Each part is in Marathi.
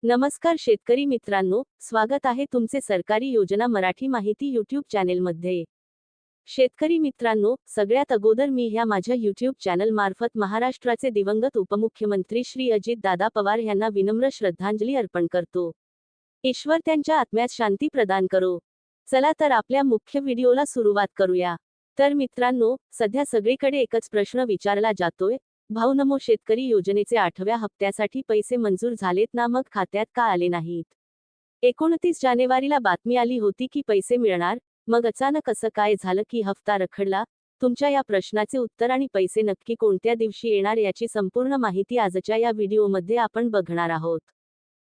नमस्कार शेतकरी मित्रांनो, स्वागत आहे तुमचे सरकारी योजना मराठी माहिती यूट्यूब चॅनेलमध्ये। शेतकरी मित्रांनो, सगळ्यात अगोदर मी ह्या माझ्या यूट्यूब चॅनल मार्फत महाराष्ट्राचे दिवंगत उपमुख्यमंत्री श्री अजित दादा पवार यांना विनम्र श्रद्धांजली अर्पण करतो। ईश्वर त्यांच्या आत्म्यास शांती प्रदान करो। चला तर आपल्या मुख्य व्हिडिओला सुरुवात करूया। तर मित्रांनो, सध्या सगळीकडे एकच प्रश्न विचारला जातोय, भाऊ नमो शेतकरी योजनेचे 8व्या हप्त्यासाठी पैसे मंजूर झालेत ना, मग खात्यात का आले नाहीत? 29 जानेवारीला बातमी आली होती की पैसे मिळणार, मग अचानक असं काय झालं की हप्ता रखडला? तुमच्या या प्रश्नाचे उत्तर आणि पैसे नक्की कोणत्या दिवशी येणार याची संपूर्ण माहिती आजच्या या व्हिडिओमध्ये आपण बघणार आहोत।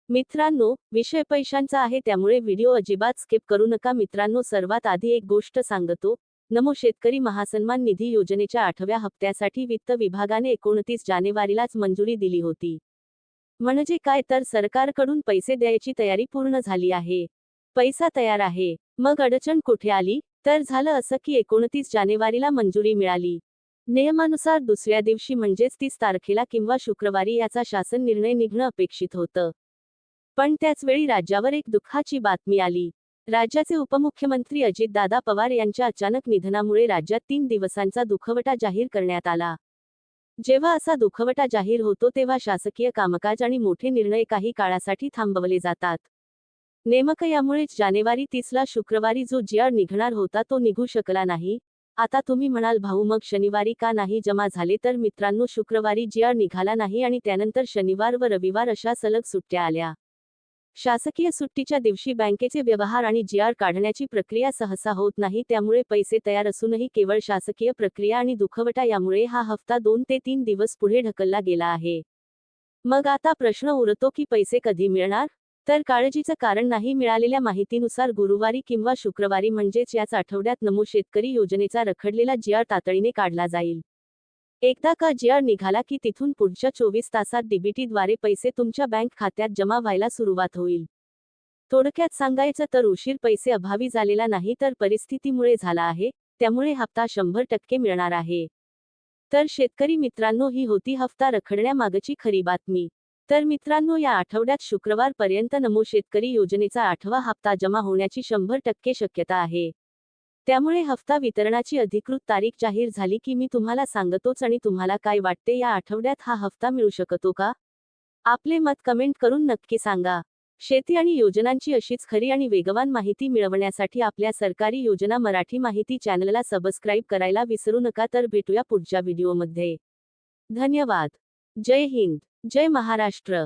मित्रांनो, विषय पैशांचा आहे, त्यामुळे व्हिडिओ अजिबात स्किप करू नका। मित्रांनो, सर्वात आधी एक गोष्ट सांगतो, नमो शेतकरी महासन्मान निधी योजनेच्या 8व्या हप्त्यासाठी वित्त विभागाने 29 जानेवारीलाच मंजुरी दिली होती। म्हणजे काय, तर सरकारकडून पैसे द्यायची तयारी पूर्ण झाली आहे, पैसा तयार आहे। मग अडचण कुठे आली? तर झालं असं की 29 जानेवारीला मंजुरी मिळाली, नियमानुसार दुसऱ्या दिवशी म्हणजेच 30 तारखेला किंवा शुक्रवारी याचा शासन निर्णय निघणं अपेक्षित होतं। पण त्याचवेळी राज्यावर एक दुःखाची बातमी आली। राज्याचे उपमुख्यमंत्री अजितदादा पवार यांच्या अचानक निधनामुळे राज्यात 3 दिवसांचा दुखवटा जाहीर करण्यात आला। जेव्हा असा दुखवटा जाहीर होतो तेव्हा शासकीय कामकाज आणि मोठे निर्णय काही काळासाठी थांबवले जातात। नेमकं यामुळेच जानेवारी 30ला शुक्रवारी जो जी.आर. निघणार होता तो निघू शकला नाही। आता तुम्ही म्हणाल, भाऊ मग शनिवारी का नाही जमा झाले? तर मित्रांनो, शुक्रवारी जी.आर. निघाला नाही आणि त्यानंतर शनिवार व रविवार अशा सलग सुट्ट्या आल्या। शासकीय सुट्टीच्या दिवशी बँकेचे व्यवहार आणि जी.आर. काढण्याची प्रक्रिया सहसा होत नाही, त्यामुळे पैसे तयार असूनही केवळ शासकीय प्रक्रिया आणि दुखवटा यामुळे हा हप्ता 2 ते 3 दिवस पुढे ढकलला गेला आहे। मग आता प्रश्न उरतो की पैसे कधी मिळणार? तर काळजीचं कारण नाही। मिळालेल्या माहितीनुसार गुरुवारी किंवा शुक्रवारी म्हणजेच याच आठवड्यात नमो शेतकरी योजनेचा रखडलेला जी.आर. तातडीने काढला जाईल। एकदा का जी.आर. निघाला की तिथून पुढच्या 24 तासात डीबीटीद्वारे पैसे तुमच्या बँक खात्यात जमा व्हायला सुरुवात होईल। थोडक्यात सांगायचं तर उशीर पैसे अभावी झालेला नाही, तर परिस्थितीमुळे झाला आहे, त्यामुळे हप्ता 100% मिळणार आहे। तर शेतकरी मित्रांनो, ही होती हप्ता रखडण्यामागची खरी बातमी। तर मित्रांनो, या आठवड्यात शुक्रवारपर्यंत नमो शेतकरी योजनेचा 8वा हप्ता जमा होण्याची 100% शक्यता आहे। त्यामुळे हप्ता वितरणाची अधिकृत तारीख जाहीर झाली की मी तुम्हाला सांगतोच। आणि तुम्हाला काय वाटते, या आठवड्यात हा हप्ता मिळू शकतो का? आपले मत कमेंट करून नक्की सांगा। शेती आणि योजनांची अशीच खरी आणि वेगवान माहिती मिळवण्यासाठी आपल्या सरकारी योजना मराठी माहिती चॅनलला सबस्क्राईब करायला विसरू नका। तर भेटूया पुढच्या व्हिडिओमध्ये। धन्यवाद। जय हिंद, जय महाराष्ट्र।